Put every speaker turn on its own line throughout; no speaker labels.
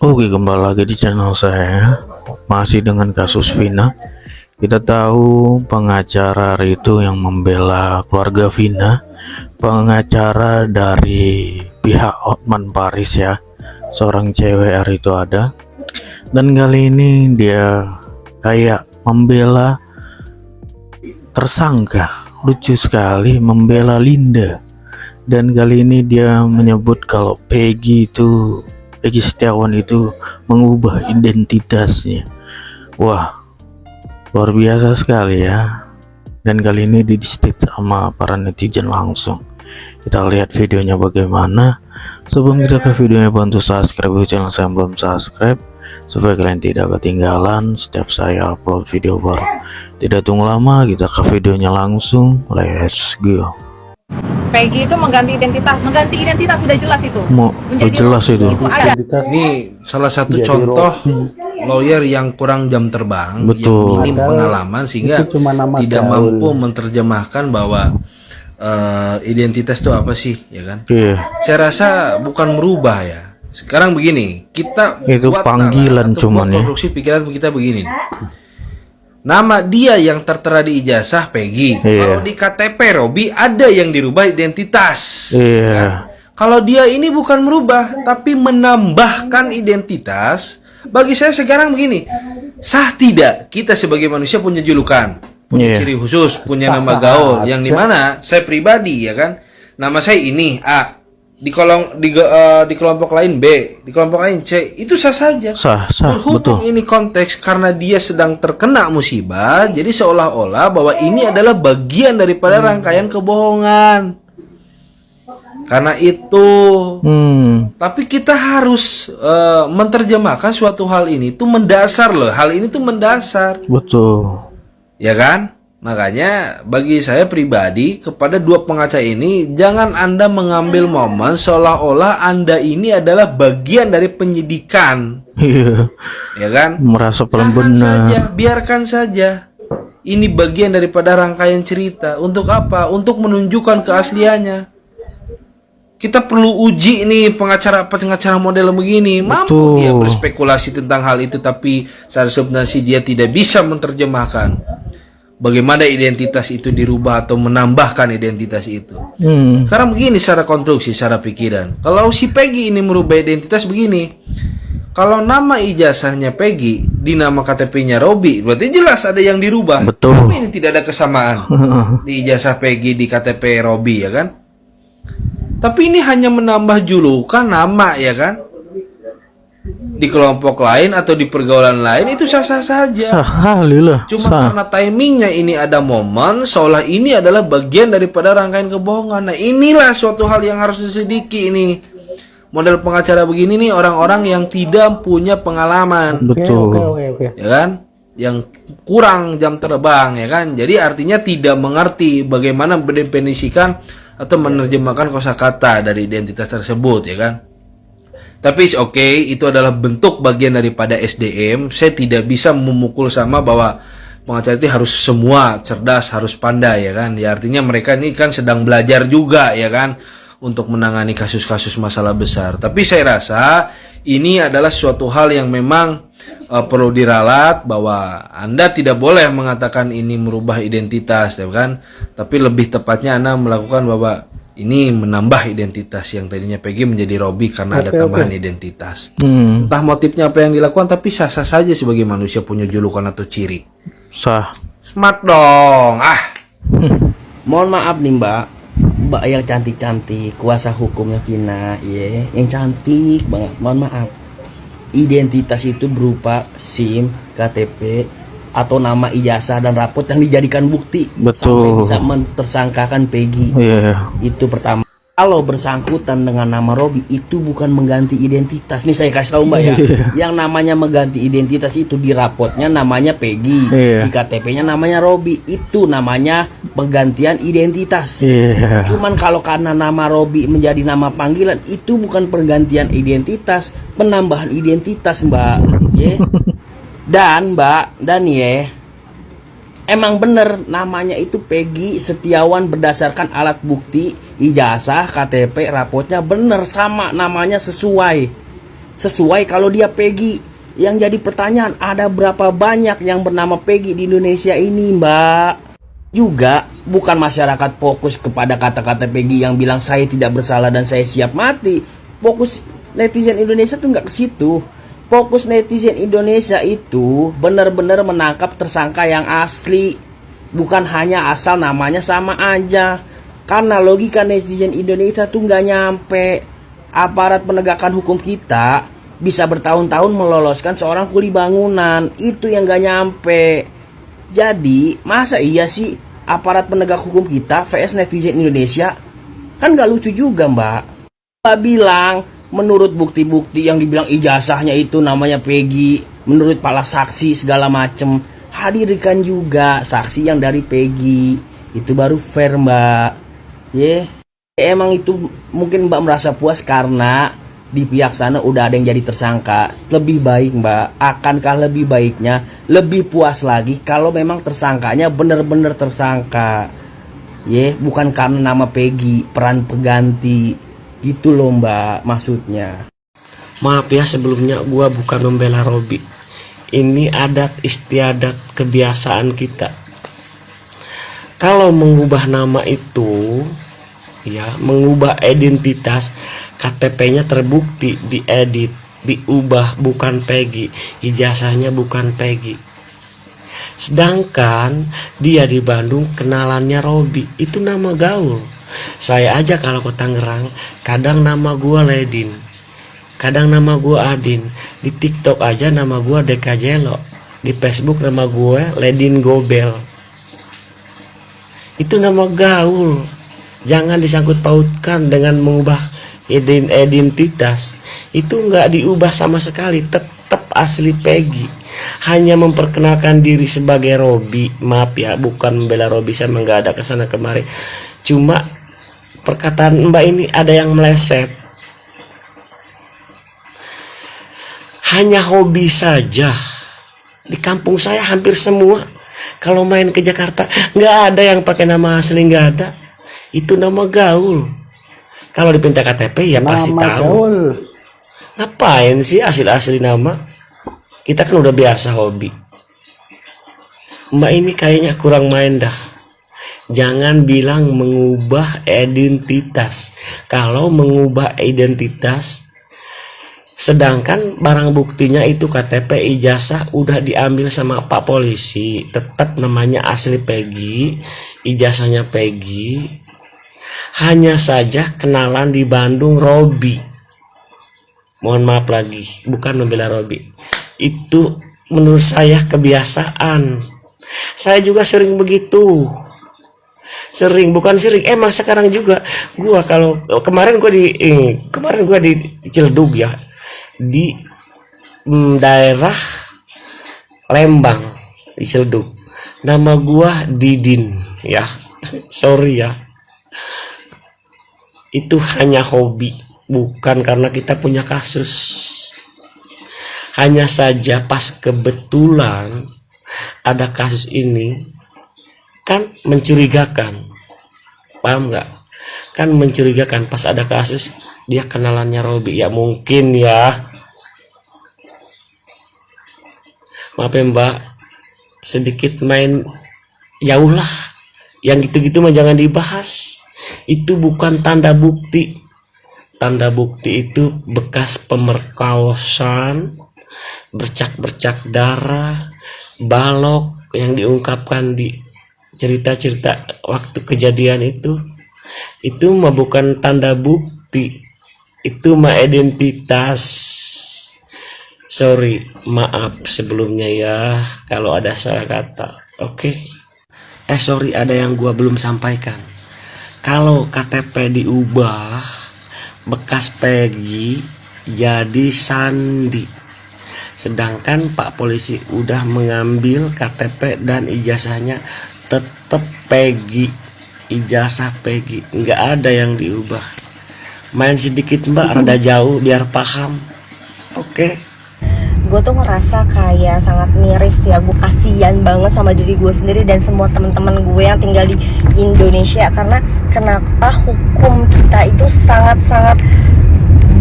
Oke, kembali lagi di channel saya. Masih dengan kasus Vina. Kita tahu pengacara itu yang membela keluarga Vina, pengacara dari pihak Hotman Paris ya, seorang cewek itu ada. Dan kali ini dia kayak membela tersangka, lucu sekali, membela Linda. Dan kali ini dia menyebut kalau Peggy Setiawan itu mengubah identitasnya. Wah, luar biasa sekali ya. Dan kali ini di-state sama para netizen langsung. Kita lihat videonya bagaimana. Sebelum kita ke videonya, bantu subscribe channel saya yang belum subscribe, supaya kalian tidak ketinggalan setiap saya upload video baru. Tidak tunggu lama, kita ke videonya langsung. Let's go.
Peggy itu mengganti identitas sudah jelas itu.
Jelas itu.
Ada.
Ini salah satu contoh lawyer yang kurang jam terbang,
Betul.
yang minim pengalaman sehingga tidak mampu menerjemahkan bahwa identitas itu apa sih, ya kan?
Iya.
Saya rasa bukan merubah ya. Sekarang begini, kita
Itu
buat
panggilan
atau
cuman
buat
ya.
konstruksi pikiran kita begini. Nama dia yang tertera di ijazah Peggy.
Iya.
Kalau di KTP Robi ada yang dirubah identitas.
Iya.
Kan? Kalau dia ini bukan merubah, tapi menambahkan identitas. Bagi saya sekarang begini, sah tidak kita sebagai manusia punya julukan, punya
Iya.
ciri khusus, punya nama gaul, yang dimana saya pribadi ya kan, nama saya ini A, di kelompok lain B, di kelompok lain C, itu sah saja.
Sah,
Berhubung
betul.
ini konteks karena dia sedang terkena musibah, jadi seolah-olah bahwa ini adalah bagian daripada rangkaian kebohongan. Karena itu, tapi kita harus menerjemahkan suatu hal ini tuh mendasar loh. Hal ini tuh mendasar,
Betul.
ya kan? Makanya bagi saya pribadi kepada dua pengacara ini, jangan Anda mengambil momen seolah-olah Anda ini adalah bagian dari penyidikan,
Iya.
ya kan?
Merasa paling
Jangan
benar.
saja, biarkan saja. Ini bagian daripada rangkaian cerita. Untuk apa? Untuk menunjukkan keasliannya. Kita perlu uji nih pengacara model begini. Mampu dia berspekulasi tentang hal itu, tapi secara substansi dia tidak bisa menerjemahkan bagaimana identitas itu dirubah atau menambahkan identitas itu. Karena begini secara konstruksi, secara pikiran. Kalau si Peggy ini merubah identitas begini. Kalau nama ijazahnya Peggy, di nama KTP-nya Robi, berarti jelas ada yang dirubah.
Betul.
Tapi ini tidak ada kesamaan di ijazah Peggy di KTP Robi, ya kan? Tapi ini hanya menambah julukan nama, ya kan? Di kelompok lain atau di pergaulan lain itu sah-sah saja.
Sah, lila.
Cuma karena timingnya ini ada momen, seolah ini adalah bagian daripada rangkaian kebohongan. Nah, inilah suatu hal yang harus diselidiki ini. Model pengacara begini nih orang-orang yang tidak punya pengalaman.
Betul.
Ya kan? Yang kurang jam terbang, ya kan? Jadi artinya tidak mengerti bagaimana mendefinisikan atau menerjemahkan kosakata dari identitas tersebut, ya kan? Tapi oke, itu adalah bentuk bagian daripada SDM. Saya tidak bisa memukul sama bahwa pengacara itu harus semua cerdas, harus pandai, ya kan? Ya artinya mereka ini kan sedang belajar juga, ya kan, untuk menangani kasus-kasus masalah besar. Tapi saya rasa ini adalah suatu hal yang memang perlu diralat, bahwa Anda tidak boleh mengatakan ini merubah identitas, ya kan? Tapi lebih tepatnya Anda melakukan bahwa ini menambah identitas yang tadinya Peggy menjadi Robi karena ada tambahan identitas. Entah motifnya apa yang dilakukan, tapi sah-sah saja sebagai manusia punya julukan atau ciri.
Sah.
Smart dong.
Mohon maaf nih Mbak yang cantik-cantik, kuasa hukumnya Vina, ya, yang cantik banget. Mohon maaf. Identitas itu berupa SIM, KTP, atau nama ijazah dan rapot yang dijadikan bukti.
Betul.
Sampai bisa mentersangkakan Peggy.
Iya.
Itu pertama. Kalau bersangkutan dengan nama Robi, itu bukan mengganti identitas. Nih saya kasih tahu Mbak ya. Yang namanya mengganti identitas itu di rapotnya namanya Peggy, di KTP-nya namanya Robi. Itu namanya penggantian identitas. Cuman kalau karena nama Robi menjadi nama panggilan, itu bukan pergantian identitas, penambahan identitas Mbak. Dan Mbak, emang bener namanya itu Peggy Setiawan berdasarkan alat bukti, ijazah, KTP, rapotnya bener sama namanya sesuai. sesuai kalau dia Peggy. Yang jadi pertanyaan, ada berapa banyak yang bernama Peggy di Indonesia ini, Mbak? Juga bukan masyarakat fokus kepada kata-kata Peggy yang bilang saya tidak bersalah dan saya siap mati. Fokus netizen Indonesia tuh nggak ke situ. Fokus netizen Indonesia itu benar-benar menangkap tersangka yang asli, bukan hanya asal namanya sama aja. Karena logika netizen Indonesia tuh nggak nyampe. Aparat penegakan hukum kita bisa bertahun-tahun meloloskan seorang kuli bangunan, itu yang gak nyampe. Jadi masa iya sih aparat penegak hukum kita vs netizen Indonesia? Kan gak lucu juga, Mbak. Mbak bilang menurut bukti-bukti yang dibilang ijazahnya itu namanya Peggy, menurut para saksi segala macem, hadirkan juga saksi yang dari Peggy, itu baru fair, Mbak. Emang itu mungkin Mbak merasa puas karena di pihak sana udah ada yang jadi tersangka. Lebih baik, Mbak, akankah lebih baiknya lebih puas lagi kalau memang tersangkanya bener-bener tersangka, bukan karena nama Peggy, peran pengganti gitu loh, Mbak, maksudnya.
Maaf ya sebelumnya, gua bukan membela Robi. Ini adat istiadat kebiasaan kita. Kalau mengubah nama itu, mengubah identitas, KTP-nya terbukti diedit, diubah bukan Peggy, ijazahnya bukan Peggy. Sedangkan dia di Bandung kenalannya Robi, itu nama gaul. Saya aja kalau ke Tangerang, kadang nama gua Ledin, kadang nama gua Adin. Di TikTok aja nama gua Dekajelo, di Facebook nama gue Ledin Gobel. Itu nama gaul. Jangan disangkut pautkan dengan mengubah identitas. Itu nggak diubah sama sekali, tetap asli Peggy. Hanya memperkenalkan diri sebagai Robi. Maaf ya, bukan membela Robi, saya nggak ada kesana kemari. Cuma perkataan Mbak ini ada yang meleset. Hanya hobi saja. Di kampung saya hampir semua kalau main ke Jakarta nggak ada yang pakai nama asli, nggak ada. Itu nama gaul. Kalau dipinta KTP ya pasti tahu. Gaul. Ngapain sih asli nama? Kita kan udah biasa hobi. Mbak ini kayaknya kurang main dah. Jangan bilang mengubah identitas. Kalau mengubah identitas, sedangkan barang buktinya itu KTP, ijazah udah diambil sama Pak Polisi, tetap namanya asli Peggy, ijazahnya Peggy. Hanya saja kenalan di Bandung Robi. Mohon maaf lagi, bukan membela Robi. Itu menurut saya kebiasaan. Saya juga sering begitu. Bukan sering, emang sekarang juga gua kalau kemarin gua di Ciledug ya, di daerah Lembang di Ciledug. Nama gua Didin ya. Sorry ya. Itu hanya hobi, bukan karena kita punya kasus. Hanya saja pas kebetulan ada kasus ini, kan mencurigakan. Paham nggak? Kan mencurigakan pas ada kasus dia kenalannya Robi. Ya mungkin ya. Maaf ya Mbak, sedikit main jauh lah. Yang gitu-gitu mah jangan dibahas. Itu bukan tanda bukti. Tanda bukti itu bekas pemerkosaan, bercak-bercak darah, balok yang diungkapkan di cerita-cerita waktu kejadian itu mah bukan tanda bukti, itu mah identitas. Sorry, maaf sebelumnya ya kalau ada salah kata. Oke. Sorry, ada yang gua belum sampaikan. Kalau KTP diubah bekas Peggy jadi Sandi, sedangkan Pak Polisi udah mengambil KTP dan ijazahnya tetap Peggy, ijazah Peggy, nggak ada yang diubah. Main sedikit Mbak, rada jauh biar paham. Oke.
Gue tuh ngerasa kayak sangat miris ya, gue kasihan banget sama diri gue sendiri dan semua teman-teman gue yang tinggal di Indonesia. Karena kenapa hukum kita itu sangat-sangat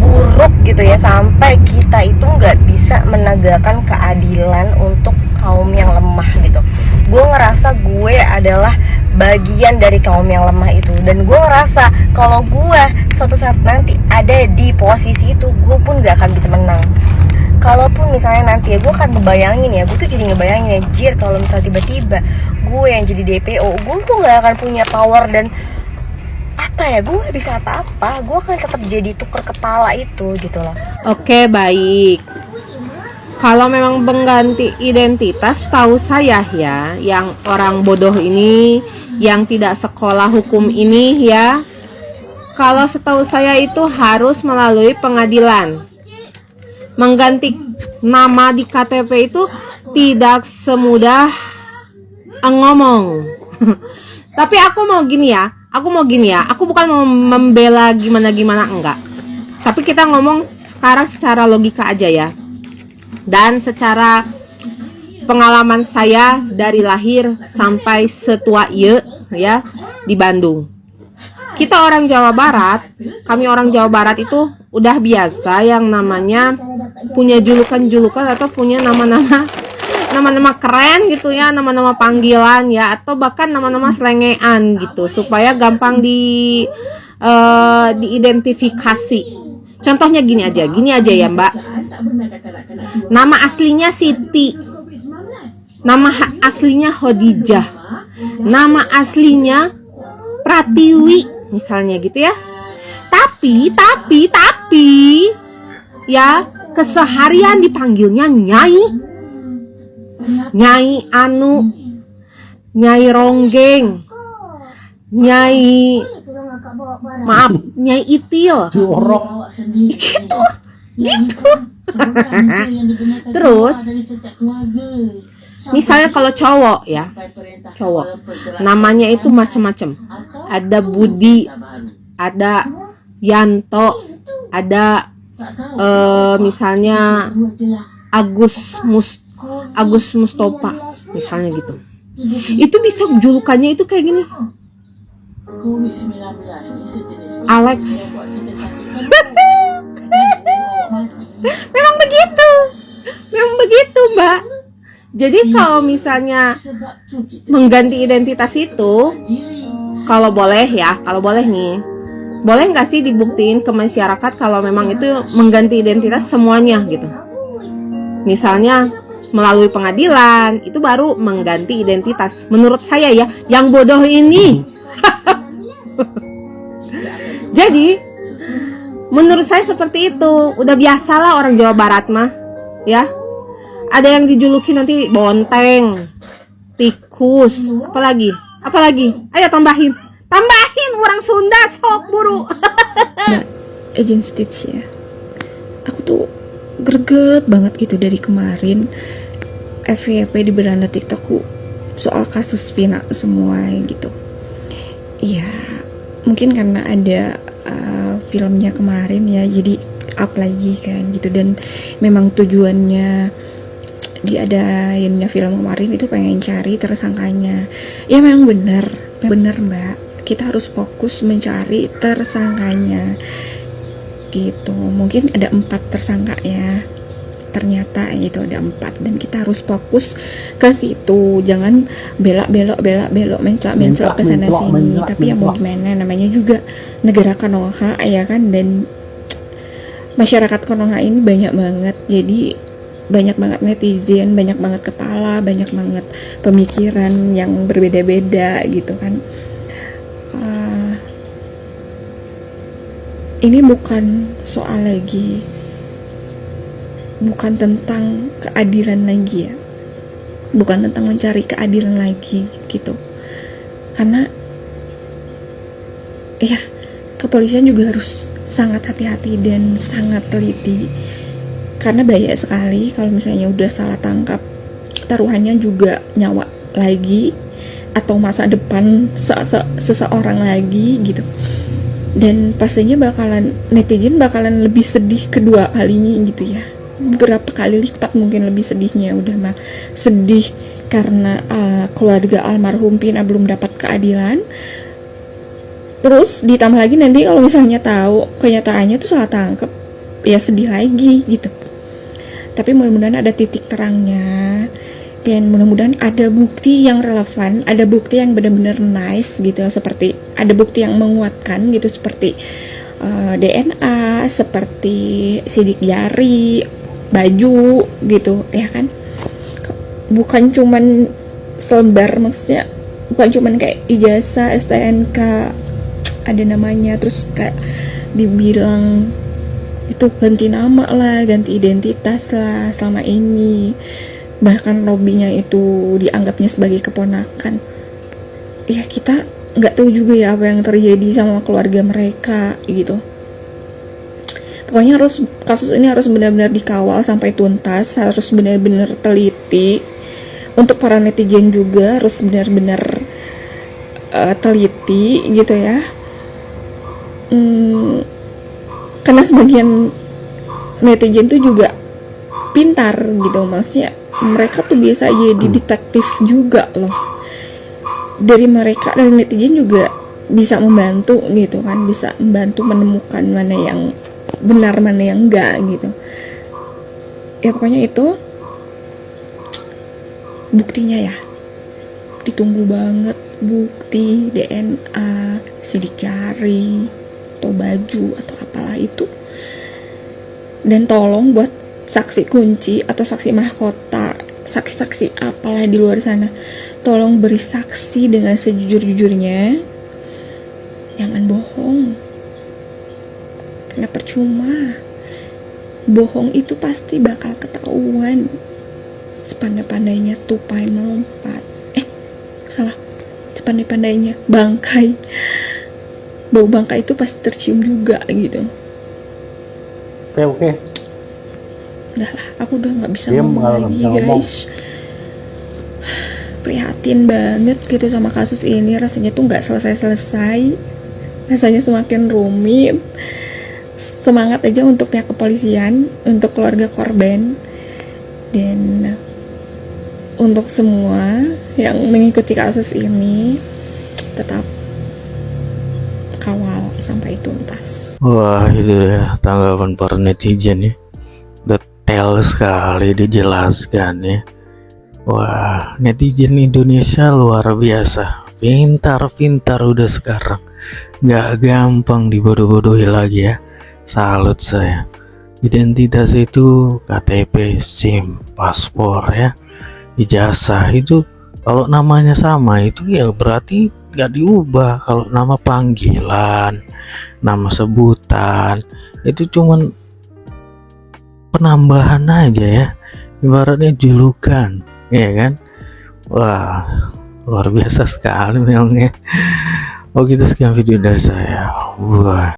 buruk gitu gitu ya, sampai kita itu nggak bisa menegakkan keadilan untuk kaum yang lemah gitu. Gue ngerasa gue adalah bagian dari kaum yang lemah itu, dan gue ngerasa kalau gue suatu saat nanti ada di posisi itu, gue pun gak akan bisa menang. Kalaupun misalnya nanti ya, gue akan ngebayangin ya, gue tuh jadi ngebayangin ya, jir kalau misalnya tiba-tiba gue yang jadi DPO, gue tuh gak akan punya power dan apa ya, gue gak bisa apa-apa, gue akan tetap jadi tuker kepala itu gitu loh.
Oke, baik. Kalau memang pengganti identitas, tahu saya ya, yang orang bodoh ini, yang tidak sekolah hukum ini ya, kalau setahu saya itu harus melalui pengadilan. Mengganti nama di KTP itu tidak semudah ngomong. Tapi aku mau gini ya, aku bukan mau membela gimana-gimana, enggak. Tapi kita ngomong sekarang secara logika aja ya. Dan secara pengalaman saya dari lahir sampai setua ya di Bandung. Kita orang Jawa Barat, kami orang Jawa Barat itu udah biasa yang namanya punya julukan-julukan atau punya nama-nama keren gitu ya, nama-nama panggilan ya, atau bahkan nama-nama selengean gitu supaya gampang diidentifikasi. Contohnya gini aja ya Mbak. Nama aslinya Siti, nama aslinya Khadijah, nama aslinya Pratiwi misalnya gitu ya. Tapi ya keseharian dipanggilnya Nyai Anu, Nyai Ronggeng, Nyai Itil gitu. Terus misalnya kalau cowok ya, namanya itu macam-macam. Ada Budi, ada Yanto, ada misalnya Agus Mustofa misalnya gitu. Itu bisa julukannya itu kayak gini, Alex. Memang begitu Mbak. Jadi kalau misalnya mengganti identitas itu, kalau boleh nih, boleh nggak sih dibuktiin ke masyarakat kalau memang itu mengganti identitas semuanya gitu. Misalnya melalui pengadilan, itu baru mengganti identitas. Menurut saya ya, yang bodoh ini. Jadi menurut saya seperti itu. Udah biasalah orang Jawa Barat mah ya. Ada yang dijuluki nanti bonteng, tikus, apalagi? Ayo tambahin orang Sunda sok buru.
Nah, Agent Stitch ya, aku tuh greget banget gitu dari kemarin FYP di beranda TikTokku soal kasus Vina semua gitu. Iya, mungkin karena ada filmnya kemarin ya, jadi up lagi kan gitu. Dan memang tujuannya diadainnya film kemarin itu pengen cari tersangkanya. Ya memang bener Mbak, kita harus fokus mencari tersangkanya gitu. Mungkin ada 4 tersangka ya, ternyata gitu ada 4, dan kita harus fokus ke situ, jangan belok menclok ke sana sini. Tapi ya mau gimana, namanya juga negara Konoha ya kan, dan masyarakat Konoha ini banyak banget, jadi banyak banget netizen, banyak banget kepala, banyak banget pemikiran yang berbeda-beda gitu kan. Ini bukan soal lagi, bukan tentang keadilan lagi ya, bukan tentang mencari keadilan lagi gitu. Karena ya kepolisian juga harus sangat hati-hati dan sangat teliti, karena bahaya sekali kalau misalnya udah salah tangkap, taruhannya juga nyawa lagi atau masa depan seseorang lagi gitu. Dan pastinya netizen bakalan lebih sedih kedua kalinya gitu ya, berapa kali lipat mungkin lebih sedihnya. Udah mah sedih karena keluarga almarhum Vina belum dapat keadilan, terus ditambah lagi nanti kalau misalnya tahu kenyataannya tuh salah tangkap, ya sedih lagi gitu. Tapi mudah-mudahan ada titik terangnya, dan mudah-mudahan ada bukti yang relevan, ada bukti yang benar-benar nice gitu, seperti ada bukti yang menguatkan gitu, seperti DNA, seperti sidik jari, baju gitu ya kan. Bukan cuman selembar, maksudnya bukan cuman kayak ijazah, STNK ada namanya terus kayak dibilang itu ganti nama lah, ganti identitas lah selama ini. Bahkan Robinya itu dianggapnya sebagai keponakan. Ya kita nggak tahu juga ya apa yang terjadi sama keluarga mereka gitu. Pokoknya kasus ini harus benar-benar dikawal sampai tuntas, harus benar-benar teliti. Untuk para netizen juga harus benar-benar teliti gitu ya. Karena sebagian netizen tuh juga pintar gitu, maksudnya mereka tuh biasa jadi detektif juga loh. Dari netizen juga bisa membantu gitu kan, bisa membantu menemukan mana yang benar mana yang enggak gitu ya. Pokoknya itu buktinya ya ditunggu banget, bukti DNA, sidik jari atau baju atau apalah itu. Dan tolong buat saksi kunci atau saksi mahkota, saksi-saksi apalah di luar sana, tolong beri saksi dengan sejujur-jujurnya, jangan bohong. Karena percuma, bohong itu pasti bakal ketahuan. Sepandai-pandainya tupai melompat, sepandai-pandainya bangkai, bau bangkai itu pasti tercium juga gitu.
Oke.
Udah lah, aku udah nggak bisa
Dia
ngomong
nggak
lagi
bisa ngomong.
guys. Prihatin banget gitu sama kasus ini, rasanya tuh nggak selesai-selesai, rasanya semakin rumit. Semangat aja untuk pihak kepolisian, untuk keluarga korban, dan untuk semua yang mengikuti kasus ini tetap kawal sampai tuntas.
Wah, itu ya tanggapan para netizen ya, detail sekali dijelaskan ya. Wah, netizen Indonesia luar biasa, pintar udah sekarang, nggak gampang dibodoh-bodohi lagi ya. Salut saya. Identitas itu KTP, SIM, paspor ya, ijazah itu kalau namanya sama itu ya berarti nggak diubah. Kalau nama panggilan, nama sebutan itu cuman penambahan aja ya, ibaratnya julukan ya kan. Wah, luar biasa sekali memangnya. Oh gitu, sekian video dari saya. Wah.